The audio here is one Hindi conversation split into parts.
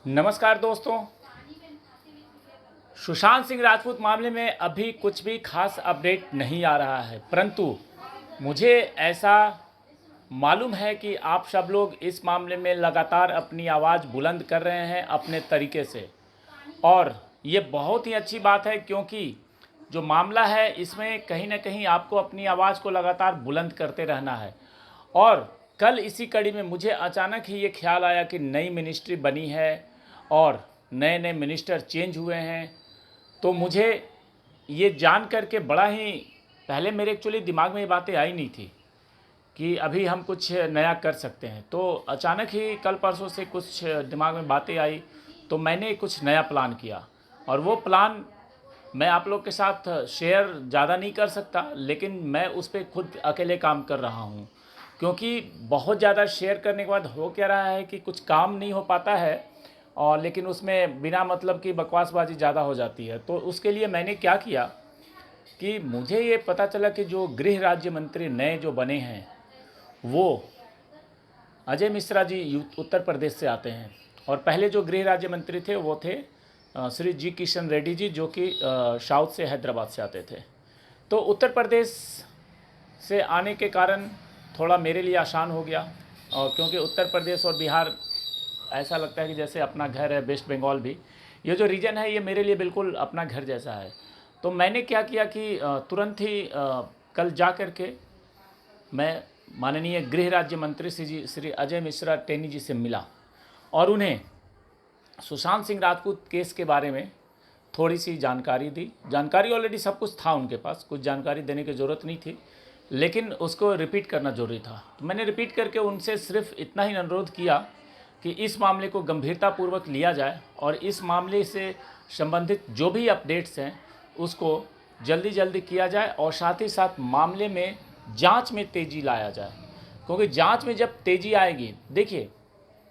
नमस्कार दोस्तों। सुशांत सिंह राजपूत मामले में अभी कुछ भी खास अपडेट नहीं आ रहा है, परंतु मुझे ऐसा मालूम है कि आप सब लोग इस मामले में लगातार अपनी आवाज़ बुलंद कर रहे हैं अपने तरीके से। और ये बहुत ही अच्छी बात है, क्योंकि जो मामला है इसमें कहीं ना कहीं आपको अपनी आवाज़ को लगातार बुलंद करते रहना है। और कल इसी कड़ी में मुझे अचानक ही ये ख्याल आया कि नई मिनिस्ट्री बनी है और नए नए मिनिस्टर चेंज हुए हैं। तो मुझे ये जान कर के बड़ा ही, पहले मेरे एक्चुअली दिमाग में ये बातें आई नहीं थी कि अभी हम कुछ नया कर सकते हैं। तो अचानक ही कल परसों से कुछ दिमाग में बातें आई, तो मैंने कुछ नया प्लान किया। और वो प्लान मैं आप लोग के साथ शेयर ज़्यादा नहीं कर सकता, लेकिन मैं उस पर खुद अकेले काम कर रहा हूँ। क्योंकि बहुत ज़्यादा शेयर करने के बाद हो क्या रहा है कि कुछ काम नहीं हो पाता है, और लेकिन उसमें बिना मतलब की बकवासबाजी ज़्यादा हो जाती है। तो उसके लिए मैंने क्या किया कि मुझे ये पता चला कि जो गृह राज्य मंत्री नए जो बने हैं वो अजय मिश्रा जी उत्तर प्रदेश से आते हैं। और पहले जो गृह राज्य मंत्री थे वो थे श्री जी किशन रेड्डी जी, जो कि साउथ से, हैदराबाद से आते थे। तो उत्तर प्रदेश से आने के कारण थोड़ा मेरे लिए आसान हो गया। और क्योंकि उत्तर प्रदेश और बिहार ऐसा लगता है कि जैसे अपना घर है, वेस्ट बंगाल भी, ये जो रीजन है ये मेरे लिए बिल्कुल अपना घर जैसा है। तो मैंने क्या किया कि तुरंत ही कल जा कर के मैं माननीय गृह राज्य मंत्री श्री अजय मिश्रा टेनी जी से मिला और उन्हें सुशांत सिंह राजपूत केस के बारे में थोड़ी सी जानकारी दी। जानकारी ऑलरेडी सब कुछ था उनके पास, कुछ जानकारी देने की ज़रूरत नहीं थी, लेकिन उसको रिपीट करना ज़रूरी था। तो मैंने रिपीट करके उनसे सिर्फ इतना ही अनुरोध किया कि इस मामले को गंभीरतापूर्वक लिया जाए और इस मामले से संबंधित जो भी अपडेट्स हैं उसको जल्दी जल्दी किया जाए, और साथ ही साथ मामले में जांच में तेज़ी लाया जाए। क्योंकि जांच में जब तेज़ी आएगी, देखिए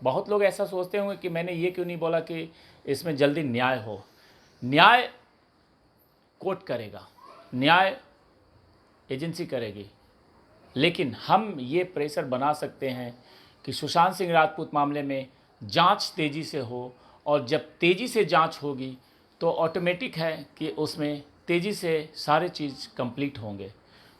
बहुत लोग ऐसा सोचते होंगे कि मैंने ये क्यों नहीं बोला कि इसमें जल्दी न्याय हो। न्याय कोर्ट करेगा, न्याय एजेंसी करेगी, लेकिन हम ये प्रेशर बना सकते हैं कि सुशांत सिंह राजपूत मामले में जांच तेज़ी से हो। और जब तेज़ी से जांच होगी तो ऑटोमेटिक है कि उसमें तेज़ी से सारे चीज़ कंप्लीट होंगे।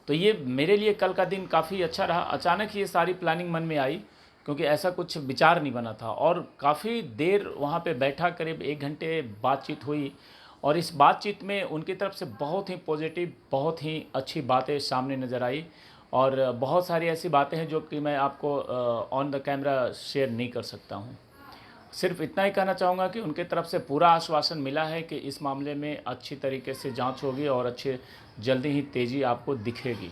तो ये मेरे लिए कल का दिन काफ़ी अच्छा रहा। अचानक ये सारी प्लानिंग मन में आई, क्योंकि ऐसा कुछ विचार नहीं बना था। और काफ़ी देर वहाँ पे बैठा, करीब 1 घंटे बातचीत हुई, और इस बातचीत में उनकी तरफ से बहुत ही पॉजिटिव, बहुत ही अच्छी बातें सामने नज़र आई। और बहुत सारी ऐसी बातें हैं जो कि मैं आपको ऑन द कैमरा शेयर नहीं कर सकता हूँ। सिर्फ इतना ही कहना चाहूँगा कि उनके तरफ से पूरा आश्वासन मिला है कि इस मामले में अच्छी तरीके से जांच होगी और अच्छे जल्दी ही तेज़ी आपको दिखेगी।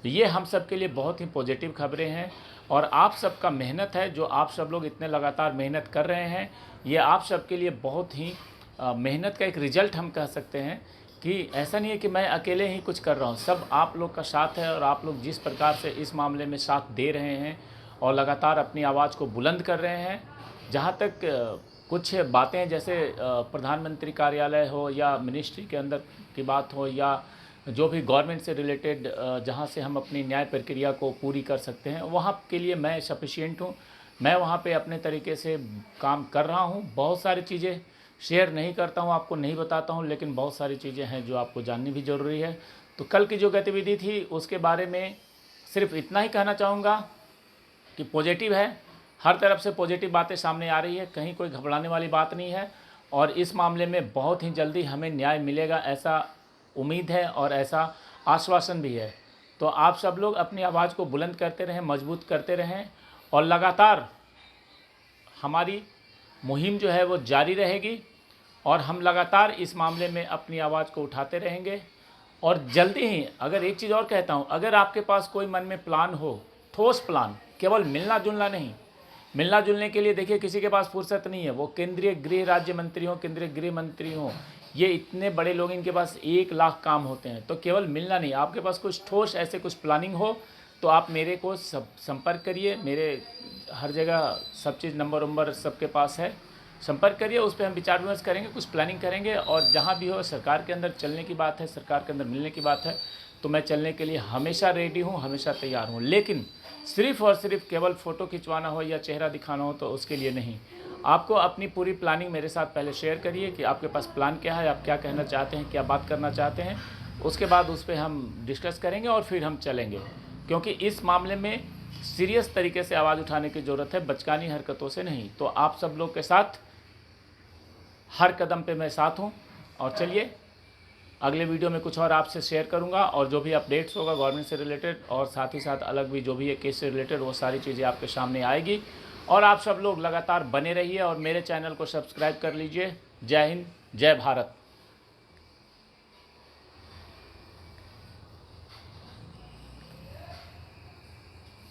ये हम सब के लिए बहुत ही पॉजिटिव खबरें हैं। और आप सबका मेहनत है, जो आप सब लोग इतने लगातार मेहनत कर रहे हैं, ये आप सब के लिए बहुत ही मेहनत का एक रिजल्ट हम कह सकते हैं। कि ऐसा नहीं है कि मैं अकेले ही कुछ कर रहा हूँ, सब आप लोग का साथ है। और आप लोग जिस प्रकार से इस मामले में साथ दे रहे हैं और लगातार अपनी आवाज़ को बुलंद कर रहे हैं। जहाँ तक कुछ बातें, जैसे प्रधानमंत्री कार्यालय हो या मिनिस्ट्री के अंदर की बात हो, या जो भी गवर्नमेंट से रिलेटेड जहाँ से हम अपनी न्याय प्रक्रिया को पूरी कर सकते हैं, वहाँ के लिए मैं सफिशिएंट हूँ। मैं वहाँ पे अपने तरीके से काम कर रहा हूँ। बहुत सारी चीज़ें शेयर नहीं करता हूँ, आपको नहीं बताता हूँ, लेकिन बहुत सारी चीज़ें हैं जो आपको जाननी भी ज़रूरी है। तो कल की जो गतिविधि थी उसके बारे में सिर्फ इतना ही कहना चाहूँगा कि पॉजिटिव है, हर तरफ से पॉजिटिव बातें सामने आ रही है, कहीं कोई घबराने वाली बात नहीं है। और इस मामले में बहुत ही जल्दी हमें न्याय मिलेगा, ऐसा उम्मीद है और ऐसा आश्वासन भी है। तो आप सब लोग अपनी आवाज़ को बुलंद करते रहें, मजबूत करते रहें, और लगातार हमारी मुहिम जो है वो जारी रहेगी। और हम लगातार इस मामले में अपनी आवाज़ को उठाते रहेंगे। और जल्दी ही, अगर एक चीज़ और कहता हूँ, अगर आपके पास कोई मन में प्लान हो, ठोस प्लान, केवल मिलना जुलना नहीं, मिलना जुलने के लिए देखिए किसी के पास फुर्सत नहीं है। वो केंद्रीय गृह राज्य मंत्री हों, केंद्रीय गृह मंत्री हों, ये इतने बड़े लोग, इनके पास 1 लाख काम होते हैं। तो केवल मिलना नहीं, आपके पास कुछ ठोस ऐसे कुछ प्लानिंग हो तो आप मेरे को संपर्क करिए। मेरे हर जगह सब चीज़ नंबर वंबर सबके पास है, संपर्क करिए, उस पर हम विचार विमर्श करेंगे, कुछ प्लानिंग करेंगे। और जहाँ भी हो, सरकार के अंदर चलने की बात है, सरकार के अंदर मिलने की बात है, तो मैं चलने के लिए हमेशा रेडी हूँ, हमेशा तैयार हूँ। लेकिन सिर्फ़ और सिर्फ केवल फ़ोटो खिंचवाना हो या चेहरा दिखाना हो तो उसके लिए नहीं। आपको अपनी पूरी प्लानिंग मेरे साथ पहले शेयर करिए कि आपके पास प्लान क्या है, आप क्या कहना चाहते हैं, क्या बात करना चाहते हैं। उसके बाद उस पे हम डिस्कस करेंगे और फिर हम चलेंगे, क्योंकि इस मामले में सीरियस तरीके से आवाज़ उठाने की ज़रूरत है, बचकानी हरकतों से नहीं। तो आप सब लोग के साथ हर कदम पे मैं साथ हूँ। और चलिए, अगले वीडियो में कुछ और आपसे शेयर करूंगा, और जो भी अपडेट्स होगा गवर्नमेंट से रिलेटेड और साथ ही साथ अलग भी जो भी है केस से रिलेटेड, वो सारी चीज़ें आपके सामने आएगी। और आप सब लोग लगातार बने रहिए और मेरे चैनल को सब्सक्राइब कर लीजिए। जय हिंद, जय भारत।